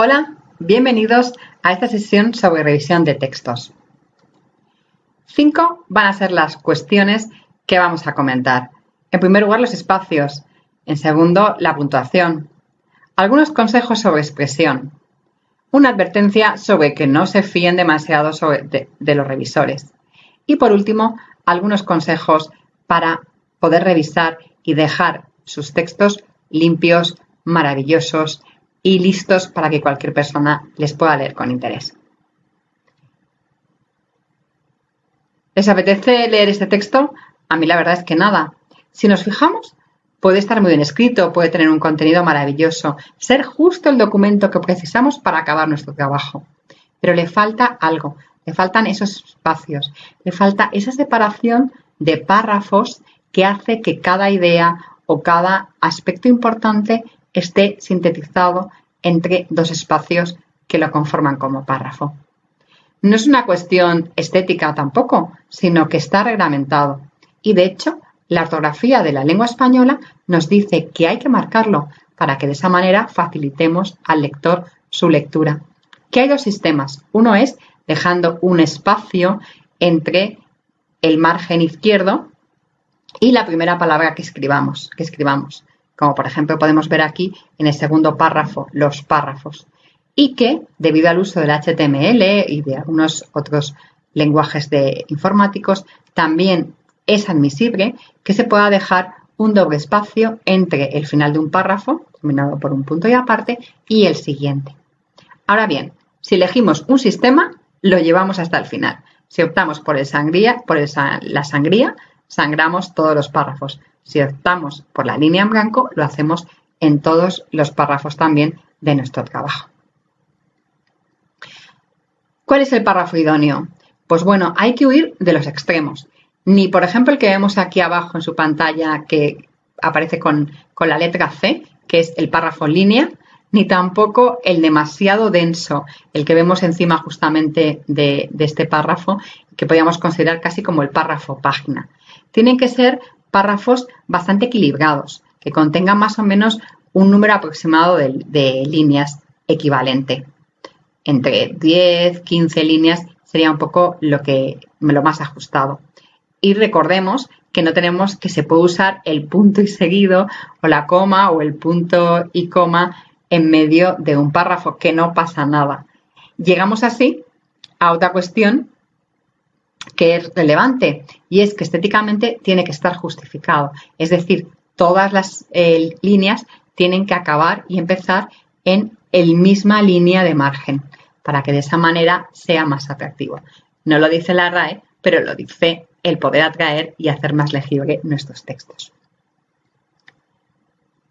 Hola, bienvenidos a esta sesión sobre revisión de textos. 5 van a ser las cuestiones que vamos a comentar. En primer lugar, los espacios. En segundo, la puntuación. Algunos consejos sobre expresión. Una advertencia sobre que no se fíen demasiado de los revisores. Y por último, algunos consejos para poder revisar y dejar sus textos limpios, maravillosos y listos para que cualquier persona les pueda leer con interés. ¿Les apetece leer este texto? A mí la verdad es que nada. Si nos fijamos, puede estar muy bien escrito, puede tener un contenido maravilloso, ser justo el documento que precisamos para acabar nuestro trabajo. Pero le falta algo, le faltan esos espacios, le falta esa separación de párrafos que hace que cada idea o cada aspecto importante esté sintetizado entre dos espacios que lo conforman como párrafo. No es una cuestión estética tampoco, sino que está reglamentado. Y de hecho, la ortografía de la lengua española nos dice que hay que marcarlo para que de esa manera facilitemos al lector su lectura. Que hay dos sistemas. Uno es dejando un espacio entre el margen izquierdo y la primera palabra que escribamos. Como por ejemplo podemos ver aquí en el segundo párrafo, los párrafos. Y que, debido al uso del HTML y de algunos otros lenguajes informáticos, también es admisible que se pueda dejar un doble espacio entre el final de un párrafo, terminado por un punto y aparte, y el siguiente. Ahora bien, si elegimos un sistema, lo llevamos hasta el final. Si optamos por la sangría, sangramos todos los párrafos. Si optamos por la línea en blanco, lo hacemos en todos los párrafos también de nuestro trabajo. ¿Cuál es el párrafo idóneo? Pues bueno, hay que huir de los extremos. Ni, por ejemplo, el que vemos aquí abajo en su pantalla que aparece con la letra C, que es el párrafo en línea, ni tampoco el demasiado denso, el que vemos encima justamente de este párrafo, que podríamos considerar casi como el párrafo página. Tienen que ser párrafos bastante equilibrados, que contengan más o menos un número aproximado de líneas equivalente. Entre 10, 15 líneas sería un poco lo más ajustado. Y recordemos que no tenemos que se puede usar el punto y seguido o la coma o el punto y coma en medio de un párrafo, que no pasa nada. Llegamos así a otra cuestión que es relevante y es que estéticamente tiene que estar justificado. Es decir, todas las líneas tienen que acabar y empezar en la misma línea de margen para que de esa manera sea más atractivo. No lo dice la RAE, pero lo dice el poder atraer y hacer más legible nuestros textos.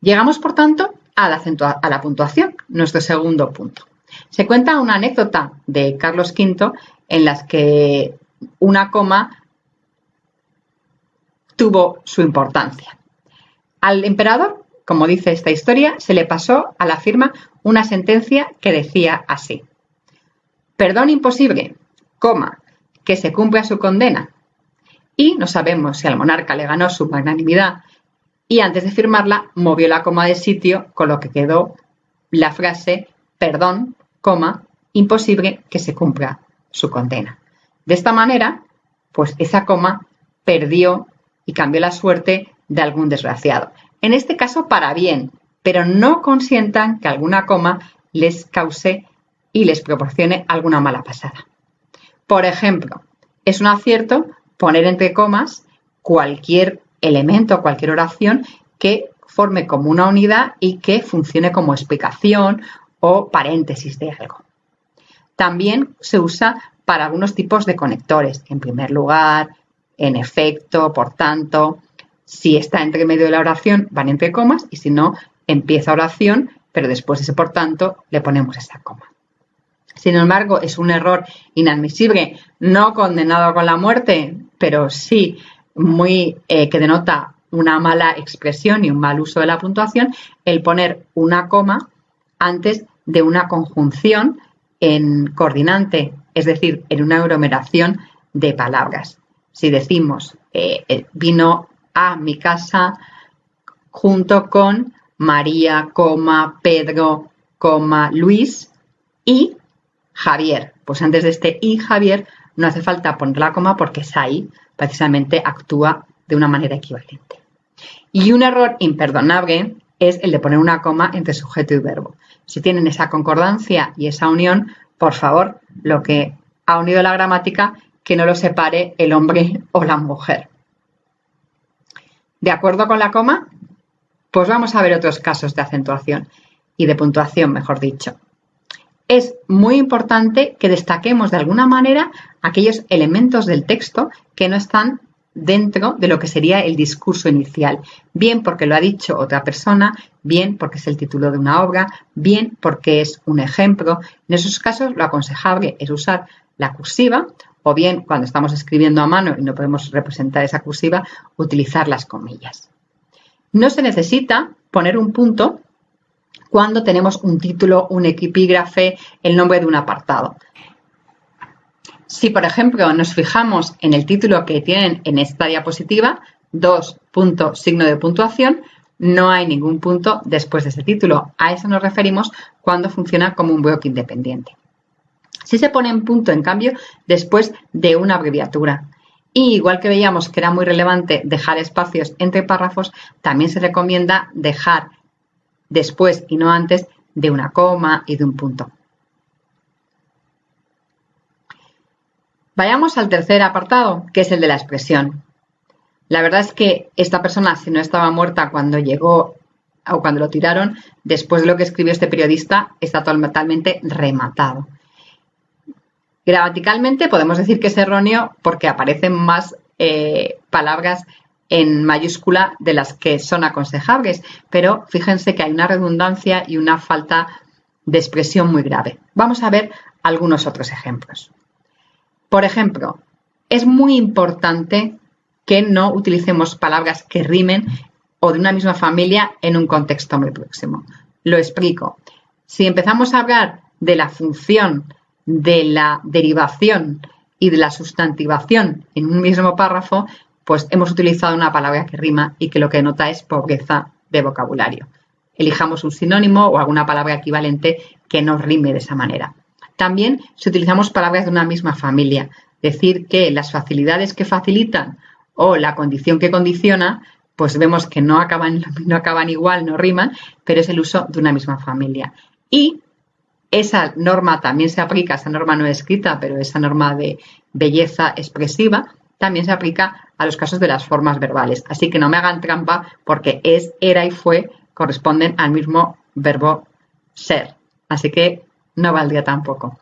Llegamos, por tanto, a la puntuación, nuestro segundo punto. Se cuenta una anécdota de Carlos V en las que una coma tuvo su importancia. Al emperador, como dice esta historia, se le pasó a la firma una sentencia que decía así: perdón imposible, coma, que se cumpla su condena. Y no sabemos si al monarca le ganó su magnanimidad y antes de firmarla movió la coma de sitio, con lo que quedó la frase perdón, coma, imposible que se cumpla su condena. De esta manera, pues esa coma perdió y cambió la suerte de algún desgraciado. En este caso para bien, pero no consientan que alguna coma les cause y les proporcione alguna mala pasada. Por ejemplo, es un acierto poner entre comas cualquier elemento, cualquier oración que forme como una unidad y que funcione como explicación o paréntesis de algo. También se usa para algunos tipos de conectores. En primer lugar, en efecto, por tanto, si está entre medio de la oración van entre comas y si no, empieza oración, pero después de ese por tanto le ponemos esa coma. Sin embargo, es un error inadmisible, no condenado con la muerte, pero sí que denota una mala expresión y un mal uso de la puntuación, el poner una coma antes de una conjunción en coordinante, es decir, en una aglomeración de palabras. Si decimos vino a mi casa junto con María, Pedro, Luis, Y Javier. Pues antes de este y Javier no hace falta poner la coma porque esa I precisamente actúa de una manera equivalente. Y un error imperdonable es el de poner una coma entre sujeto y verbo. Si tienen esa concordancia y esa unión, por favor, lo que ha unido la gramática, que no lo separe el hombre o la mujer. ¿De acuerdo con la coma? Pues vamos a ver otros casos de acentuación y de puntuación, mejor dicho. Es muy importante que destaquemos de alguna manera aquellos elementos del texto que no están dentro de lo que sería el discurso inicial, bien porque lo ha dicho otra persona, bien porque es el título de una obra, bien porque es un ejemplo. En esos casos lo aconsejable es usar la cursiva o bien cuando estamos escribiendo a mano y no podemos representar esa cursiva, utilizar las comillas. No se necesita poner un punto cuando tenemos un título, un epígrafe, el nombre de un apartado. Si, por ejemplo, nos fijamos en el título que tienen en esta diapositiva, 2 puntos, signo de puntuación, no hay ningún punto después de ese título. A eso nos referimos cuando funciona como un bloque independiente. Sí se pone en punto, en cambio, después de una abreviatura. Y igual que veíamos que era muy relevante dejar espacios entre párrafos, también se recomienda dejar después y no antes de una coma y de un punto. Vayamos al tercer apartado, que es el de la expresión. La verdad es que esta persona, si no estaba muerta cuando llegó o cuando lo tiraron, después de lo que escribió este periodista, está totalmente rematado. Gramaticalmente podemos decir que es erróneo porque aparecen más palabras en mayúscula de las que son aconsejables, pero fíjense que hay una redundancia y una falta de expresión muy grave. Vamos a ver algunos otros ejemplos. Por ejemplo, es muy importante que no utilicemos palabras que rimen o de una misma familia en un contexto muy próximo. Lo explico. Si empezamos a hablar de la función, de la derivación y de la sustantivación en un mismo párrafo, pues hemos utilizado una palabra que rima y que lo que denota es pobreza de vocabulario. Elijamos un sinónimo o alguna palabra equivalente que no rime de esa manera. También si utilizamos palabras de una misma familia, decir que las facilidades que facilitan o la condición que condiciona, pues vemos que no acaban igual, no riman, pero es el uso de una misma familia. Y esa norma también se aplica, esa norma no escrita, pero esa norma de belleza expresiva, también se aplica a los casos de las formas verbales. Así que no me hagan trampa porque es, era y fue corresponden al mismo verbo ser. Así que no valdría tampoco.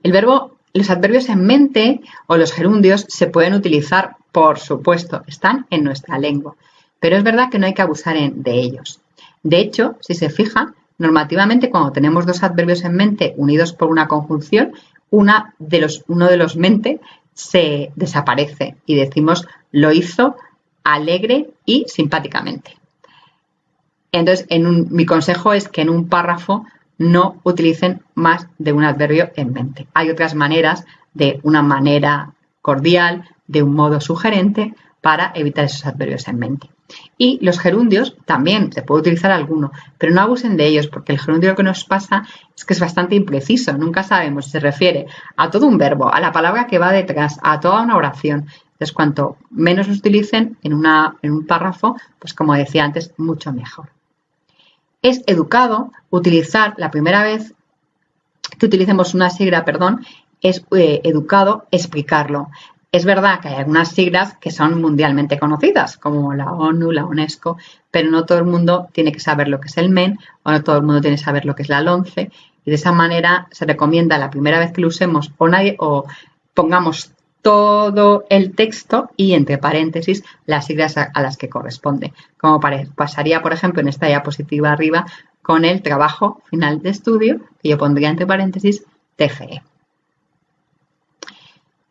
Los adverbios en mente o los gerundios se pueden utilizar, por supuesto, están en nuestra lengua, pero es verdad que no hay que abusar de ellos. De hecho, si se fija, normativamente cuando tenemos dos adverbios en mente unidos por una conjunción, uno de los mente se desaparece y decimos lo hizo alegre y simpáticamente. Entonces, mi consejo es que en un párrafo no utilicen más de un adverbio en mente. Hay otras maneras, de una manera cordial, de un modo sugerente, para evitar esos adverbios en mente. Y los gerundios también, se puede utilizar alguno, pero no abusen de ellos porque el gerundio lo que nos pasa es que es bastante impreciso. Nunca sabemos si se refiere a todo un verbo, a la palabra que va detrás, a toda una oración. Entonces, cuanto menos los utilicen en un párrafo, pues como decía antes, mucho mejor. Es educado utilizar la primera vez que utilicemos una sigla, es educado explicarlo. Es verdad que hay algunas siglas que son mundialmente conocidas, como la ONU, la UNESCO, pero no todo el mundo tiene que saber lo que es el MEN o no todo el mundo tiene que saber lo que es la LOMCE y de esa manera se recomienda la primera vez que lo usemos o pongamos todo el texto y entre paréntesis las siglas a las que corresponde, como pasaría, por ejemplo, en esta diapositiva arriba con el trabajo final de estudio, que yo pondría entre paréntesis TFE.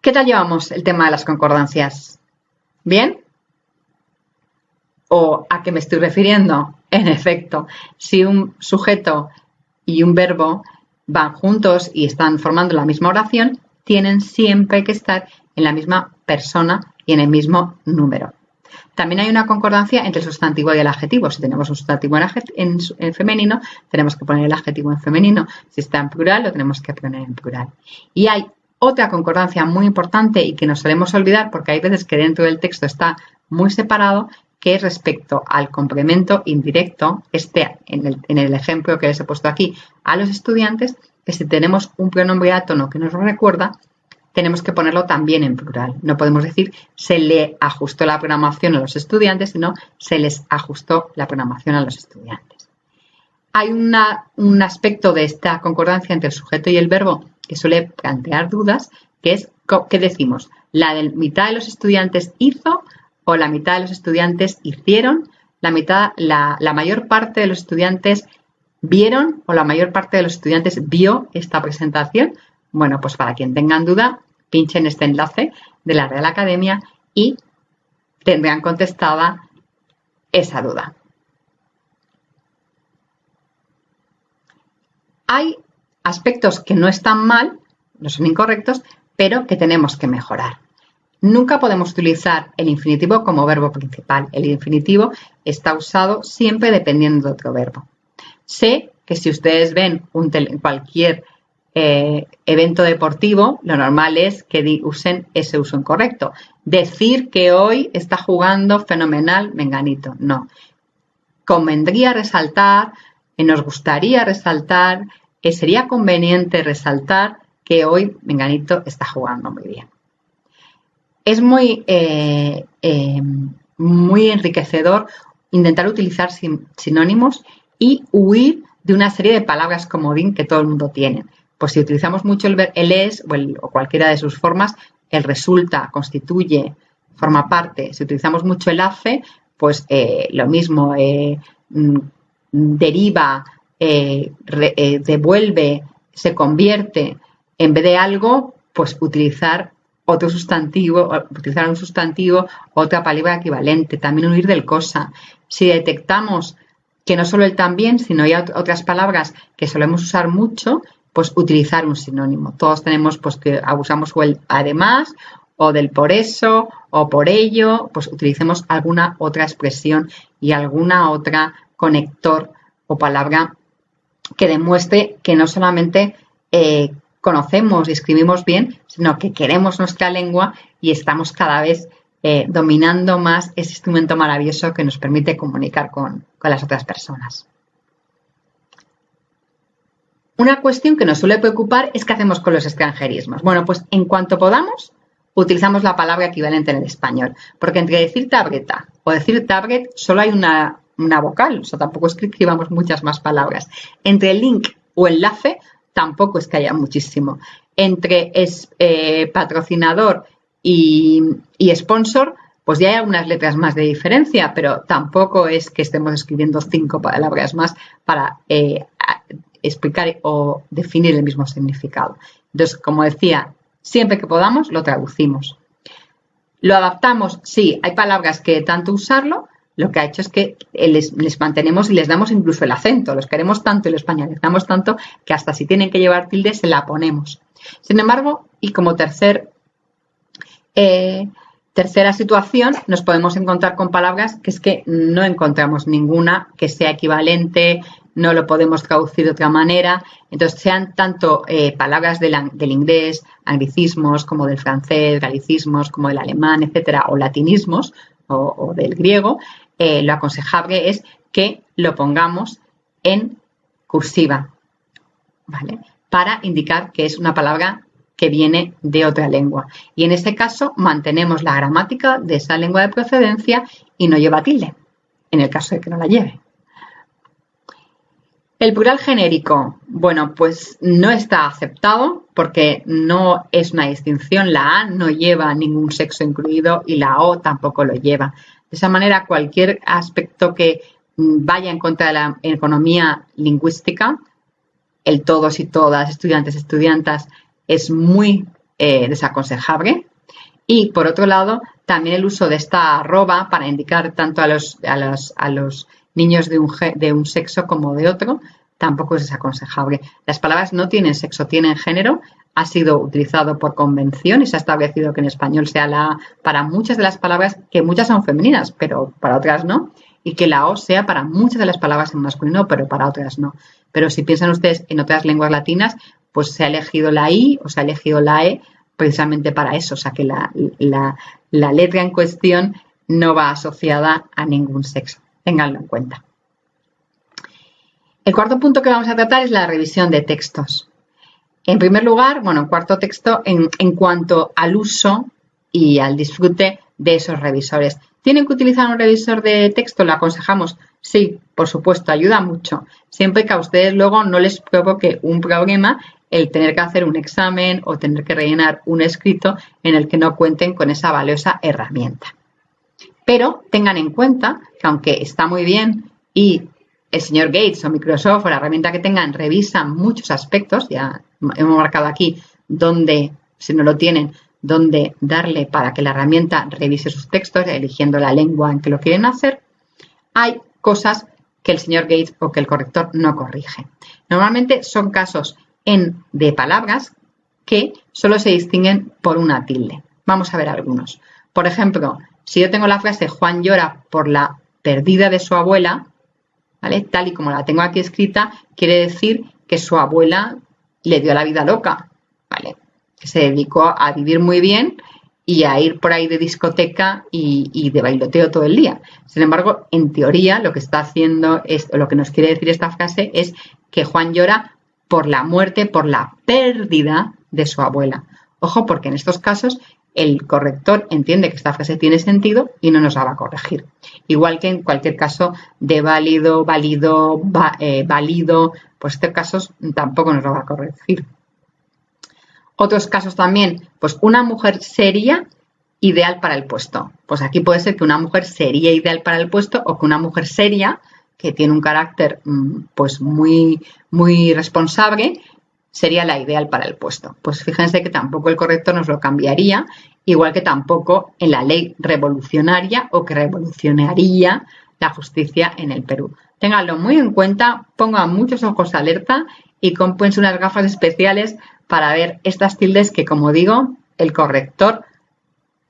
¿Qué tal llevamos el tema de las concordancias? ¿Bien? ¿O a qué me estoy refiriendo? En efecto, si un sujeto y un verbo van juntos y están formando la misma oración, tienen siempre que estar en la misma persona y en el mismo número. También hay una concordancia entre el sustantivo y el adjetivo. Si tenemos un sustantivo en femenino, tenemos que poner el adjetivo en femenino. Si está en plural, lo tenemos que poner en plural. Y hay otra concordancia muy importante y que nos solemos olvidar porque hay veces que dentro del texto está muy separado, que es respecto al complemento indirecto, en el ejemplo que les he puesto aquí, a los estudiantes, que si tenemos un pronombre átono que nos lo recuerda, tenemos que ponerlo también en plural. No podemos decir se le ajustó la programación a los estudiantes, sino se les ajustó la programación a los estudiantes. Hay un aspecto de esta concordancia entre el sujeto y el verbo que suele plantear dudas, que es ¿qué decimos? ¿La mitad de los estudiantes hizo o la mitad de los estudiantes hicieron? ¿La mayor parte de los estudiantes vieron o la mayor parte de los estudiantes vio esta presentación? Bueno, pues para quien tengan duda, pinchen este enlace de la Real Academia y tendrán contestada esa duda. Hay aspectos que no están mal, no son incorrectos, pero que tenemos que mejorar. Nunca podemos utilizar el infinitivo como verbo principal. El infinitivo está usado siempre dependiendo de otro verbo. Sé que si ustedes ven cualquier evento deportivo, lo normal es que usen ese uso incorrecto. Decir que hoy está jugando fenomenal Menganito. No. Convendría resaltar, nos gustaría resaltar, sería conveniente resaltar que hoy Menganito está jugando muy bien. Es muy enriquecedor intentar utilizar sinónimos y huir de una serie de palabras comodín que todo el mundo tiene. Pues si utilizamos mucho el es o cualquiera de sus formas, el resulta, constituye, forma parte. Si utilizamos mucho el hace, pues lo mismo, deriva, devuelve, se convierte. En vez de algo, pues utilizar otro sustantivo, utilizar un sustantivo, otra palabra equivalente. También huir del cosa. Si detectamos que no solo el también, sino hay otras palabras que solemos usar mucho, pues utilizar un sinónimo. Todos tenemos pues que usamos o el además o del por eso o por ello, pues utilicemos alguna otra expresión y alguna otra conector o palabra que demuestre que no solamente conocemos y escribimos bien, sino que queremos nuestra lengua y estamos cada vez dominando más ese instrumento maravilloso que nos permite comunicar con las otras personas. Una cuestión que nos suele preocupar es qué hacemos con los extranjerismos. Bueno, pues en cuanto podamos, utilizamos la palabra equivalente en el español, porque entre decir tableta o decir tablet solo hay una vocal, o sea, tampoco es que escribamos muchas más palabras. Entre el link o enlace tampoco es que haya muchísimo. Entre patrocinador y sponsor, pues ya hay algunas letras más de diferencia, pero tampoco es que estemos escribiendo 5 palabras más para explicar o definir el mismo significado. Entonces, como decía, siempre que podamos lo traducimos. Lo adaptamos, sí, hay palabras que tanto usarlo, lo que ha hecho es que les mantenemos y les damos incluso el acento. Los queremos tanto y los españolizamos tanto que hasta si tienen que llevar tilde se la ponemos. Sin embargo, y como tercera situación, nos podemos encontrar con palabras que es que no encontramos ninguna que sea equivalente, no lo podemos traducir de otra manera. Entonces, sean tanto palabras del inglés, anglicismos, como del francés, galicismos, como del alemán, etcétera, o latinismos, o del griego, lo aconsejable es que lo pongamos en cursiva, ¿vale? Para indicar que es una palabra que viene de otra lengua. Y en este caso mantenemos la gramática de esa lengua de procedencia y no lleva tilde, en el caso de que no la lleve. El plural genérico, bueno, pues no está aceptado porque no es una distinción. La A no lleva ningún sexo incluido y la O tampoco lo lleva. De esa manera, cualquier aspecto que vaya en contra de la economía lingüística, el todos y todas, estudiantes, estudiantas, es muy desaconsejable. Y por otro lado, también el uso de esta arroba para indicar tanto a los niños de un sexo como de otro, tampoco es desaconsejable. Las palabras no tienen sexo, tienen género. Ha sido utilizado por convención y se ha establecido que en español sea la A para muchas de las palabras, que muchas son femeninas, pero para otras no, y que la O sea para muchas de las palabras en masculino, pero para otras no. Pero si piensan ustedes en otras lenguas latinas, pues se ha elegido la I o se ha elegido la E precisamente para eso, o sea que la letra en cuestión no va asociada a ningún sexo. Ténganlo en cuenta. El cuarto punto que vamos a tratar es la revisión de textos. En primer lugar, cuarto texto en cuanto al uso y al disfrute de esos revisores. ¿Tienen que utilizar un revisor de texto? ¿Lo aconsejamos? Sí, por supuesto, ayuda mucho. Siempre que a ustedes luego no les provoque un problema el tener que hacer un examen o tener que rellenar un escrito en el que no cuenten con esa valiosa herramienta. Pero tengan en cuenta que aunque está muy bien y el señor Gates o Microsoft o la herramienta que tengan revisan muchos aspectos, ya hemos marcado aquí donde, si no lo tienen, dónde darle para que la herramienta revise sus textos, eligiendo la lengua en que lo quieren hacer, hay cosas que el señor Gates o que el corrector no corrige. Normalmente son casos de palabras que solo se distinguen por una tilde. Vamos a ver algunos. Por ejemplo, si yo tengo la frase Juan llora por la pérdida de su abuela, ¿vale? Tal y como la tengo aquí escrita, quiere decir que su abuela le dio la vida loca, ¿vale? Que se dedicó a vivir muy bien y a ir por ahí de discoteca y de bailoteo todo el día. Sin embargo, en teoría, lo que está haciendo lo que nos quiere decir esta frase es que Juan llora por la muerte, por la pérdida de su abuela. Ojo, porque en estos casos el corrector entiende que esta frase tiene sentido y no nos la va a corregir. Igual que en cualquier caso de válido, pues estos casos tampoco nos lo va a corregir. Otros casos también, pues una mujer seria ideal para el puesto. Pues aquí puede ser que una mujer sería ideal para el puesto o que una mujer seria, que tiene un carácter pues muy responsable, sería la ideal para el puesto. Pues fíjense que tampoco el corrector nos lo cambiaría, igual que tampoco en la ley revolucionaria o que revolucionaría la justicia en el Perú. Ténganlo muy en cuenta, pongan muchos ojos alerta y cómprense unas gafas especiales para ver estas tildes que, como digo, el corrector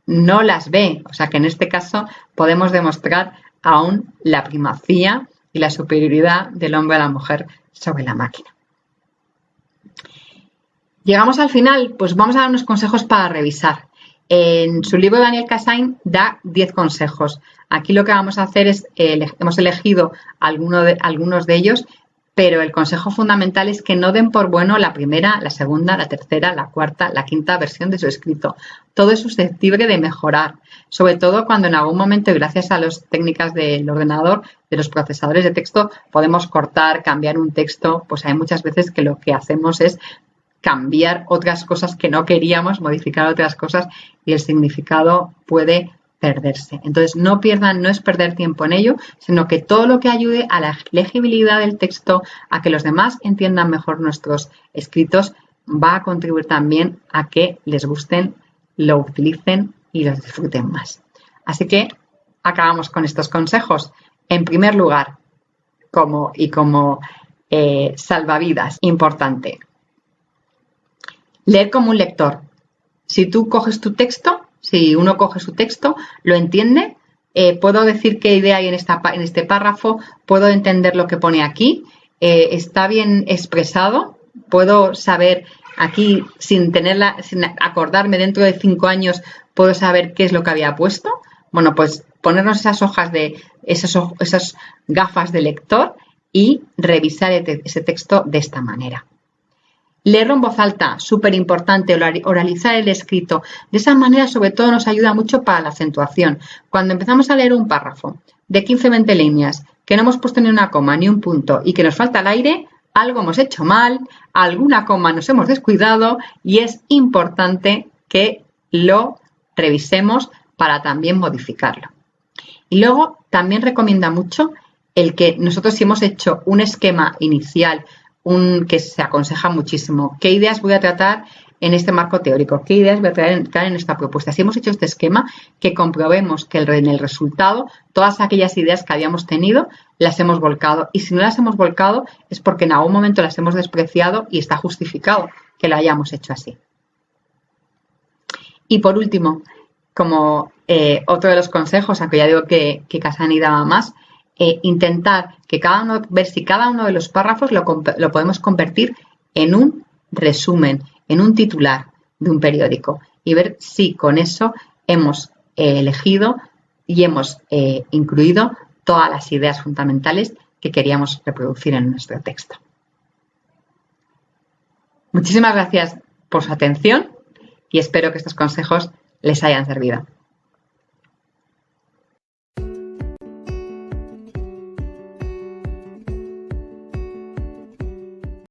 no las ve. O sea que en este caso podemos demostrar aún la primacía y la superioridad del hombre a la mujer sobre la máquina. Llegamos al final, pues vamos a dar unos consejos para revisar. En su libro Daniel Cassain da 10 consejos. Aquí lo que vamos a hacer es, hemos elegido algunos de ellos, pero el consejo fundamental es que no den por bueno la primera, la segunda, la tercera, la cuarta, la quinta versión de su escrito. Todo es susceptible de mejorar, sobre todo cuando en algún momento, y gracias a las técnicas del ordenador, de los procesadores de texto, podemos cortar, cambiar un texto. Pues hay muchas veces que lo que hacemos es cambiar otras cosas que no queríamos, modificar otras cosas y el significado puede perderse. Entonces, no es perder tiempo en ello, sino que todo lo que ayude a la legibilidad del texto, a que los demás entiendan mejor nuestros escritos, va a contribuir también a que les gusten, lo utilicen y los disfruten más. Así que acabamos con estos consejos. En primer lugar, como salvavidas, importante, leer como un lector. Si uno coge su texto, lo entiende, puedo decir qué idea hay en este párrafo, puedo entender lo que pone aquí, está bien expresado, puedo saber aquí sin acordarme dentro de 5 años, puedo saber qué es lo que había puesto. Bueno, pues ponernos esas gafas de lector y revisar ese texto de esta manera. Leerlo en voz alta, súper importante, oralizar el escrito. De esa manera, sobre todo, nos ayuda mucho para la acentuación. Cuando empezamos a leer un párrafo de 15-20 líneas, que no hemos puesto ni una coma ni un punto y que nos falta el aire, algo hemos hecho mal, alguna coma nos hemos descuidado y es importante que lo revisemos para también modificarlo. Y luego, también recomienda mucho el que nosotros, si hemos hecho un esquema inicial, que se aconseja muchísimo. ¿Qué ideas voy a tratar en este marco teórico, qué ideas voy a traer en esta propuesta. Si hemos hecho este esquema, que comprobemos que en el resultado todas aquellas ideas que habíamos tenido las hemos volcado, y si no las hemos volcado es porque en algún momento las hemos despreciado y está justificado que lo hayamos hecho así. Y por último, como otro de los consejos, aunque ya digo que Casani daba más, intentar ver si cada uno de los párrafos lo podemos convertir en un resumen, en un titular de un periódico, y ver si con eso hemos elegido y hemos incluido todas las ideas fundamentales que queríamos reproducir en nuestro texto. Muchísimas gracias por su atención y espero que estos consejos les hayan servido.